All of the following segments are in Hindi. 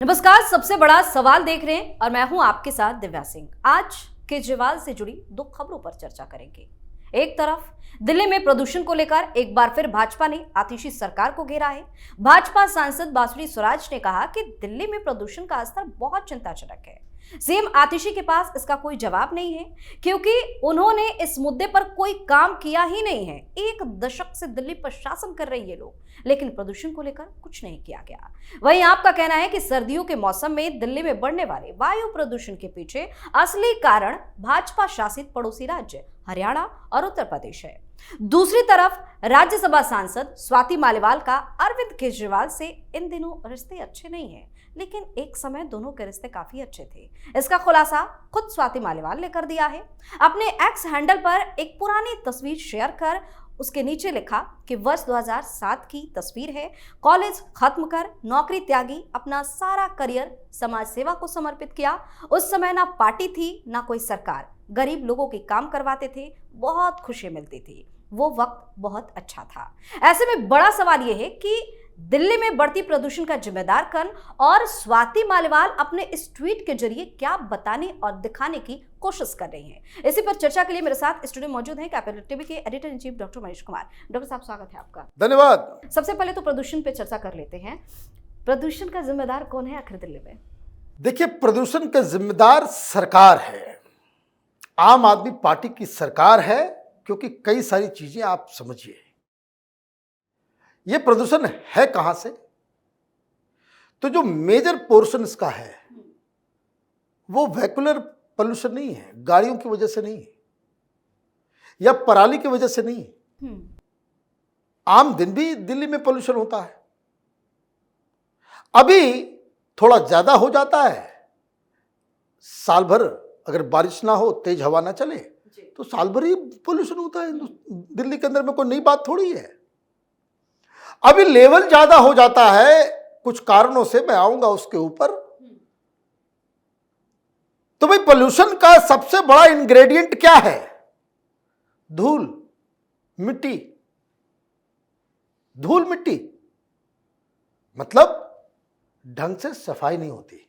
नमस्कार। सबसे बड़ा सवाल देख रहे हैं और मैं हूं आपके साथ दिव्या सिंह। आज केजरीवाल से जुड़ी दो खबरों पर चर्चा करेंगे। एक तरफ दिल्ली में प्रदूषण को लेकर एक बार फिर भाजपा ने आतिशी सरकार को घेरा है। भाजपा सांसद बांसुरी स्वराज ने कहा कि दिल्ली में प्रदूषण का स्तर बहुत चिंताजनक है। सीएम आतिशी के पास इसका कोई जवाब नहीं है क्योंकि उन्होंने इस मुद्दे पर कोई काम किया ही नहीं है। एक दशक से दिल्ली पर शासन कर रहे ये लोग, लेकिन प्रदूषण को लेकर कुछ नहीं किया गया। वहीं आपका कहना है कि सर्दियों के मौसम में दिल्ली में बढ़ने वाले वायु प्रदूषण के पीछे असली कारण भाजपा शासित पड़ोसी राज्य हरियाणा और उत्तर प्रदेश है। दूसरी तरफ राज्यसभा सांसद स्वाति मालीवाल का अरविंद केजरीवाल से इन दिनों रिश्ते अच्छे नहीं हैं, लेकिन एक समय दोनों के रिश्ते काफी अच्छे थे। इसका खुलासा खुद स्वाति मालीवाल ने कर दिया है। अपने एक्स हैंडल पर एक पुरानी तस्वीर शेयर कर उसके नीचे लिखा कि वर्ष 2007 की तस्वीर है। कॉलेज खत्म कर नौकरी त्यागी, अपना सारा करियर समाज सेवा को समर्पित किया। उस समय ना पार्टी थी ना कोई सरकार, गरीब लोगों के काम करवाते थे, बहुत खुशी मिलती थी। वो वक्त बहुत अच्छा था। ऐसे में बड़ा सवाल यह है कि दिल्ली में बढ़ती प्रदूषण का जिम्मेदार कौन और स्वाति मालीवाल अपने इस ट्वीट के जरिए क्या बताने और दिखाने की कोशिश कर रही हैं। इसी पर चर्चा के लिए मेरे साथ स्टूडियो मौजूद हैं कैपिटल टीवी के editor in chief doctor Manish Kumar. Doctor साहब, स्वागत है आपका। धन्यवाद। सबसे पहले तो प्रदूषण पे चर्चा कर लेते हैं। प्रदूषण का जिम्मेदार कौन है आखिर दिल्ली में? देखिए, प्रदूषण का जिम्मेदार सरकार है, आम आदमी पार्टी की सरकार है, क्योंकि कई सारी चीजें आप समझिए। ये प्रदूषण है कहां से? तो जो मेजर पोर्शन इसका है वो वेहिकुलर पोल्यूशन नहीं है, गाड़ियों की वजह से नहीं या पराली की वजह से नहीं। आम दिन भी दिल्ली में पोल्यूशन होता है। अभी थोड़ा ज्यादा हो जाता है। साल भर अगर बारिश ना हो, तेज हवा ना चले तो साल भर ही पोल्यूशन होता है दिल्ली के अंदर में। कोई नई बात थोड़ी है। अभी लेवल ज्यादा हो जाता है कुछ कारणों से, मैं आऊंगा उसके ऊपर। तो भाई, पोल्यूशन का सबसे बड़ा इंग्रेडिएंट क्या है? धूल मिट्टी। धूल मिट्टी मतलब ढंग से सफाई नहीं होती,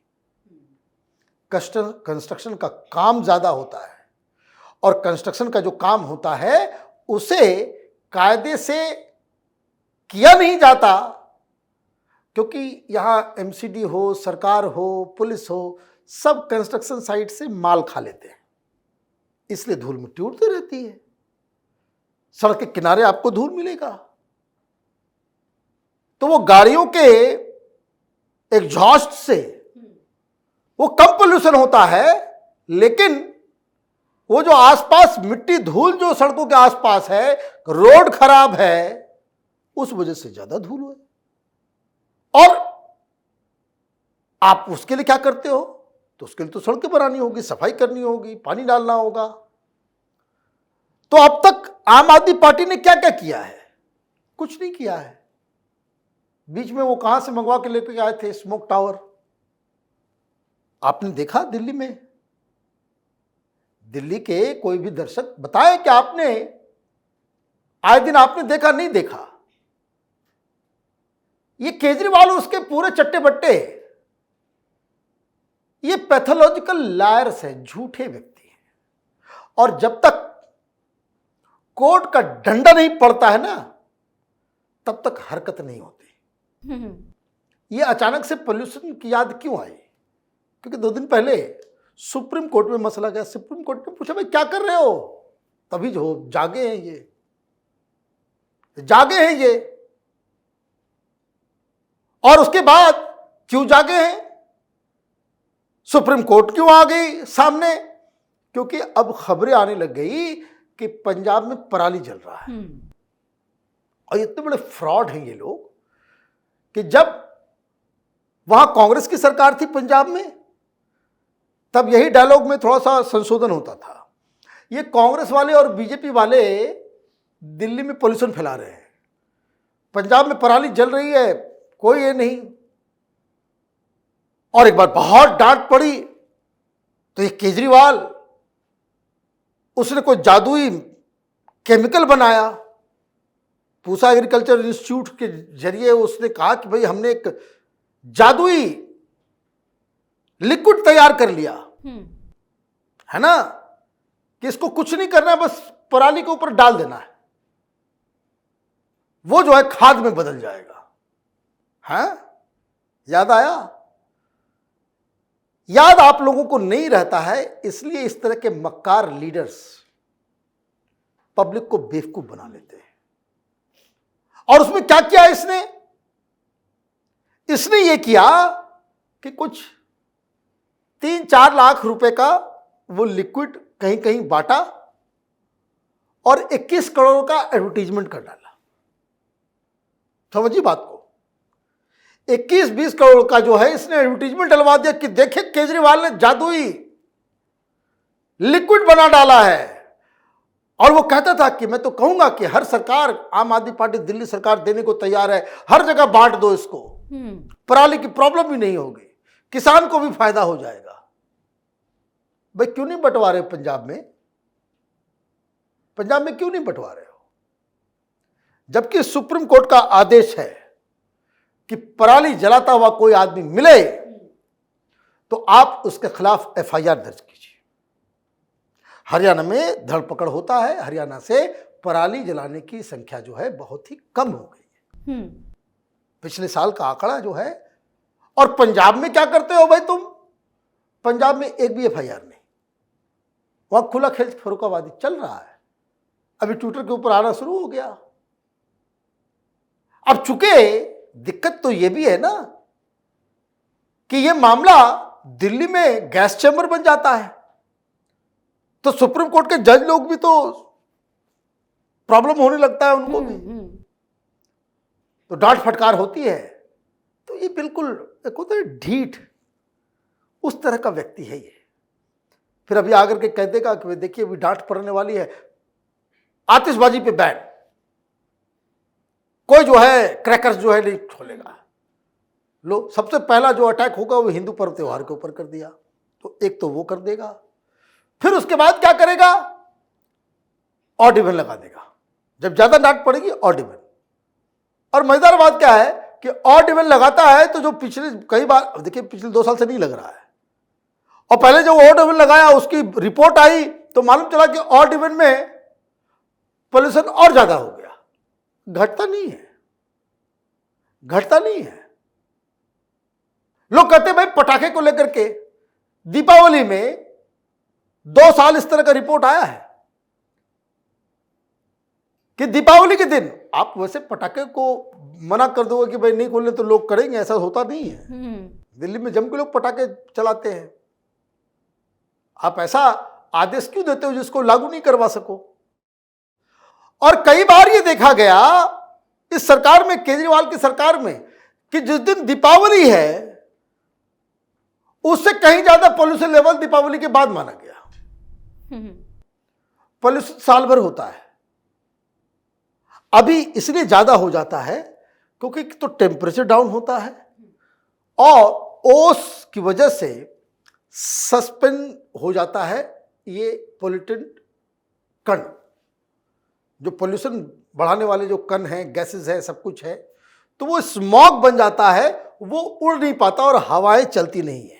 कंस्ट्रक्शन का काम ज्यादा होता है और कंस्ट्रक्शन का जो काम होता है उसे कायदे से किया नहीं जाता, क्योंकि यहां एमसीडी हो, सरकार हो, पुलिस हो, सब कंस्ट्रक्शन साइट से माल खा लेते हैं, इसलिए धूल मिट्टी उड़ती रहती है। सड़क के किनारे आपको धूल मिलेगा। तो वो गाड़ियों के एग्जॉस्ट से वो कम पोल्यूशन होता है, लेकिन वो जो आसपास मिट्टी धूल जो सड़कों के आसपास है, रोड खराब है, उस वजह से ज्यादा धूल है। और आप उसके लिए क्या करते हो? तो उसके लिए तो सड़कें बनानी होगी, सफाई करनी होगी, पानी डालना होगा। तो अब तक आम आदमी पार्टी ने क्या क्या किया है? कुछ नहीं किया है। बीच में वो कहां से मंगवा के लेके आए थे स्मोक टावर, आपने देखा दिल्ली में? दिल्ली के कोई भी दर्शक बताए कि आपने आए दिन आपने देखा? नहीं देखा। ये केजरीवाल उसके पूरे चट्टे बट्टे, ये पैथोलॉजिकल लायर्स है, झूठे व्यक्ति हैं। और जब तक कोर्ट का डंडा नहीं पड़ता है ना, तब तक हरकत नहीं होती। ये अचानक से पोल्यूशन की याद क्यों आई? क्योंकि 2 दिन पहले सुप्रीम कोर्ट में मसला गया। सुप्रीम कोर्ट ने पूछा, भाई क्या कर रहे हो? तभी जो जागे हैं ये। और उसके बाद क्यों जागे हैं? सुप्रीम कोर्ट क्यों आ गई सामने? क्योंकि अब खबरें आने लग गई कि पंजाब में पराली जल रहा है। और इतने बड़े फ्रॉड हैं ये लोग कि जब वहां कांग्रेस की सरकार थी पंजाब में, तब यही डायलॉग में थोड़ा सा संशोधन होता था। ये कांग्रेस वाले और बीजेपी वाले दिल्ली में पोल्यूशन फैला रहे हैं, पंजाब में पराली जल रही है, कोई ये नहीं। और एक बार बहुत डांट पड़ी तो ये केजरीवाल, उसने कोई जादुई केमिकल बनाया। पूसा एग्रीकल्चर इंस्टीट्यूट के जरिए उसने कहा कि भाई हमने एक जादुई लिक्विड तैयार कर लिया, हम्म, है ना, कि इसको कुछ नहीं करना है, बस पराली के ऊपर डाल देना है, वो जो है खाद में बदल जाएगा। है, याद आया? याद आप लोगों को नहीं रहता है, इसलिए इस तरह के मक्कार लीडर्स पब्लिक को बेवकूफ बना लेते हैं। और उसमें क्या किया इसने? इसने ये किया कि कुछ 3-4 लाख रुपए का वो लिक्विड कहीं कहीं बांटा और 21 करोड़ का एडवर्टीजमेंट कर डाला। समझिए बात को, 21-20 करोड़ का जो है इसने एडवर्टीजमेंट डलवा दिया कि देखिए केजरीवाल ने जादुई लिक्विड बना डाला है। और वो कहता था कि मैं तो कहूंगा कि हर सरकार, आम आदमी पार्टी दिल्ली सरकार देने को तैयार है, हर जगह बांट दो इसको, पराली की प्रॉब्लम भी नहीं होगी, किसान को भी फायदा हो जाएगा। भाई क्यों नहीं बंटवा रहे पंजाब में? पंजाब में क्यों नहीं बंटवा रहे हो? जबकि सुप्रीम कोर्ट का आदेश है कि पराली जलाता हुआ कोई आदमी मिले तो आप उसके खिलाफ एफआईआर दर्ज कीजिए। हरियाणा में धरपकड़ होता है, हरियाणा से पराली जलाने की संख्या जो है बहुत ही कम हो गई है, पिछले साल का आंकड़ा जो है। और पंजाब में क्या करते हो भाई तुम? पंजाब में एक भी एफआईआर नहीं, वहां खुला खेल फरुखाबादी चल रहा है। अभी ट्विटर के ऊपर आना शुरू हो गया। अब चूंकि दिक्कत तो यह भी है ना कि यह मामला दिल्ली में गैस चैम्बर बन जाता है, तो सुप्रीम कोर्ट के जज लोग भी तो प्रॉब्लम होने लगता है उनको भी, तो डांट फटकार होती है। तो ये बिल्कुल एक होता है ढीठ, उस तरह का व्यक्ति है ये। फिर अभी आकर के कह देगा कि देखिए अभी डांट पड़ने वाली है, आतिशबाजी पे बैन, कोई जो है क्रैकर्स जो है नहीं खोलेगा। लो, सबसे पहला जो अटैक होगा वो हिंदू पर्व त्योहार के ऊपर कर दिया, तो एक तो वो कर देगा, फिर उसके बाद क्या करेगा? ऑड इवन लगा देगा, जब ज्यादा डांट पड़ेगी ऑड इवन। और मजेदार बात क्या है कि ऑड इवन लगाता है तो जो पिछले कई बार देखिए, पिछले 2 साल से नहीं लग रहा है, और पहले जो ऑड इवन लगाया उसकी रिपोर्ट आई तो मालूम चला कि ऑड इवन में पोल्यूशन और ज्यादा हो गया। घटता नहीं है, घटता नहीं है। लोग कहते हैं भाई पटाखे को लेकर के दीपावली में 2 साल इस तरह का रिपोर्ट आया है कि दीपावली के दिन आप वैसे पटाखे को मना कर दोगे कि भाई नहीं खोलने तो लोग करेंगे, ऐसा होता नहीं है। दिल्ली में जम के लोग पटाखे चलाते हैं। आप ऐसा आदेश क्यों देते हो जिसको लागू नहीं करवा सको? और कई बार ये देखा गया इस सरकार में, केजरीवाल की सरकार में, कि जिस दिन दीपावली है उससे कहीं ज्यादा पोल्यूशन लेवल दीपावली के बाद माना गया। पोल्यूशन साल भर होता है, अभी इसलिए ज्यादा हो जाता है क्योंकि तो टेम्परेचर डाउन होता है और ओस की वजह से सस्पेंड हो जाता है ये पोल्यूटेंट कण, जो पोल्यूशन बढ़ाने वाले जो कण हैं, गैसेस है, सब कुछ है, तो वो स्मॉग बन जाता है, वो उड़ नहीं पाता और हवाएं चलती नहीं है।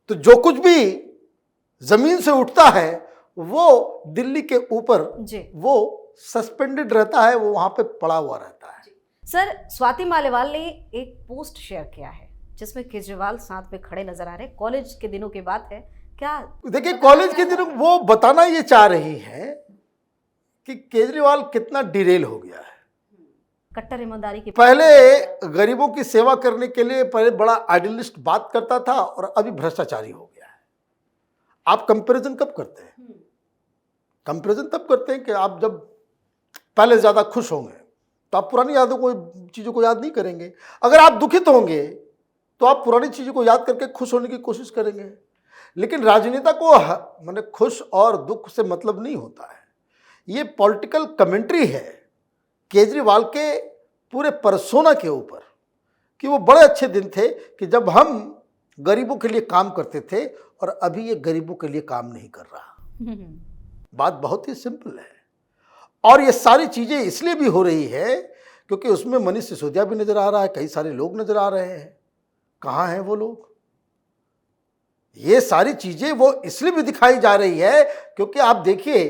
तो जो कुछ भी जमीन से उठता है वो दिल्ली के ऊपर वो सस्पेंडेड रहता है, वो वहां पे पड़ा हुआ रहता है। सर, स्वाति मालेवाल ने एक पोस्ट शेयर किया है जिसमें केजरीवाल साथ में खड़े नजर आ रहे हैं। कॉलेज के दिनों की बात है क्या? देखिए, कॉलेज के दिनों वो बताना ये चाह रही है कि केजरीवाल कितना डिरेल हो गया है। कट्टर ईमानदारी की, पहले गरीबों की सेवा करने के लिए पहले बड़ा आइडियलिस्ट बात करता था और अभी भ्रष्टाचारी हो गया है। आप कंपैरिजन कब करते हैं? कंपैरिजन तब करते हैं कि आप जब पहले ज्यादा खुश होंगे तो आप पुरानी यादों को, चीजों को याद नहीं करेंगे। अगर आप दुखित होंगे तो आप पुरानी चीजों को याद करके खुश होने की कोशिश करेंगे। लेकिन राजनेता को माने खुश और दुख से मतलब नहीं होता है। ये पॉलिटिकल कमेंट्री है केजरीवाल के पूरे परसोना के ऊपर कि वो बड़े अच्छे दिन थे कि जब हम गरीबों के लिए काम करते थे और अभी ये गरीबों के लिए काम नहीं कर रहा। बात बहुत ही सिंपल है। और ये सारी चीजें इसलिए भी हो रही है क्योंकि उसमें मनीष सिसोदिया भी नजर आ रहा है, कई सारे लोग नजर आ रहे हैं। कहाँ हैं वो लोग? ये सारी चीजें वो इसलिए भी दिखाई जा रही है क्योंकि आप देखिए,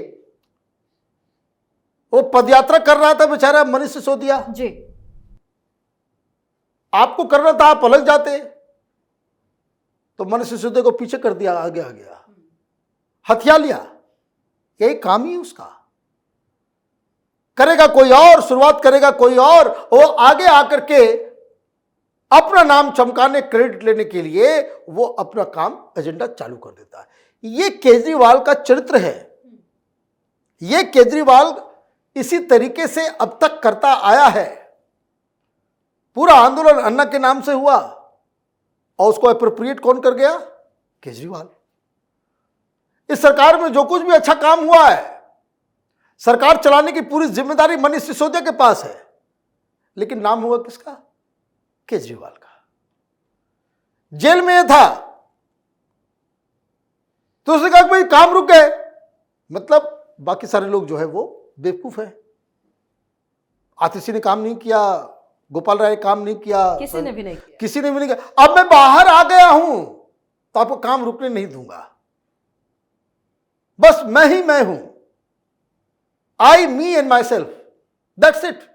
वो पदयात्रा कर रहा था बेचारा मनीष सिसोदिया, जी, आपको करना था आप अलग जाते, तो मनीष सिसोदिया को पीछे कर दिया, आगे आ गया, हथिया लिया। यही काम ही उसका, करेगा कोई और, शुरुआत करेगा कोई और, वो आगे आकर के अपना नाम चमकाने, क्रेडिट लेने के लिए वो अपना काम, एजेंडा चालू कर देता है। ये केजरीवाल का चरित्र है। ये केजरीवाल इसी तरीके से अब तक करता आया है। पूरा आंदोलन अन्ना के नाम से हुआ और उसको अप्रोप्रिएट कौन कर गया? केजरीवाल। इस सरकार में जो कुछ भी अच्छा काम हुआ है, सरकार चलाने की पूरी जिम्मेदारी मनीष सिसोदिया के पास है, लेकिन नाम हुआ किसका? केजरीवाल का। जेल में यह था तो उसने कहा भाई काम रुक गए, मतलब बाकी सारे लोग जो है वो बेवकूफ है। आतिशी ने काम नहीं किया, गोपाल राय ने काम नहीं किया, किसी ने भी नहीं किया, किसी ने भी नहीं किया। अब मैं बाहर आ गया हूं तो आपको काम रुकने नहीं दूंगा, बस मैं ही मैं हूं, I me and myself, that's it.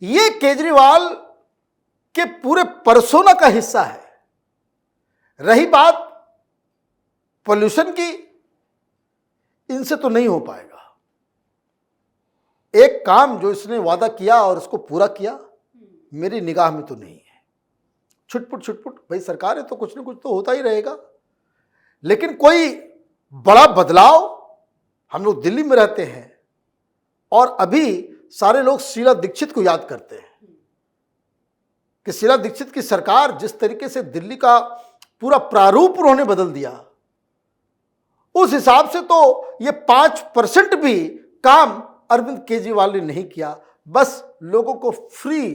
ये केजरीवाल के पूरे पर्सोना का हिस्सा है। रही बात पॉल्यूशन की, इनसे तो नहीं हो पाएगा। एक काम जो इसने वादा किया और उसको पूरा किया, मेरी निगाह में तो नहीं है। छुटपुट छुटपुट, भाई सरकार है तो कुछ ना कुछ तो होता ही रहेगा, लेकिन कोई बड़ा बदलाव, हम लोग दिल्ली में रहते हैं और अभी सारे लोग शीला दीक्षित को याद करते हैं कि शीला दीक्षित की सरकार जिस तरीके से दिल्ली का पूरा प्रारूप उन्होंने बदल दिया, उस हिसाब से तो ये 5% भी काम अरविंद केजरीवाल ने नहीं किया। बस लोगों को फ्री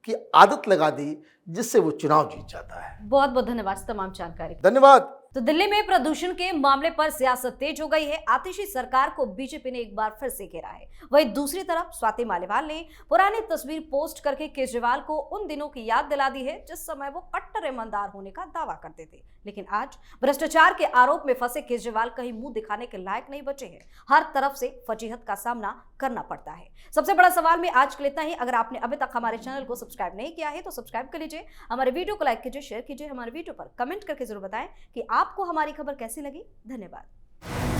की आदत लगा दी, जिससे वो चुनाव जीत जाता है। बहुत बहुत धन्यवाद तमाम जानकारी। धन्यवाद। तो दिल्ली में प्रदूषण के मामले पर सियासत तेज हो गई है। आतिशी सरकार को बीजेपी ने एक बार फिर से घेरा है। वहीं दूसरी तरफ स्वाति मालीवाल ने पुरानी तस्वीर पोस्ट करके केजरीवाल को उन दिनों की याद दिला दी है जिस समय वो कट्टर ईमानदार होने का दावा करते थे, लेकिन आज भ्रष्टाचार के आरोप में फंसे केजरीवाल कहीं मुंह दिखाने के लायक नहीं बचे हैं। हर तरफ से फजीहत का सामना करना पड़ता है। सबसे बड़ा सवाल में आज के लिए इतना ही। अगर आपने अभी तक हमारे चैनल को सब्सक्राइब नहीं किया है तो सब्सक्राइब कर लीजिए, हमारे वीडियो को लाइक कीजिए, शेयर कीजिए, हमारे वीडियो पर कमेंट करके जरूर बताएं कि आपको हमारी खबर कैसी लगी। धन्यवाद।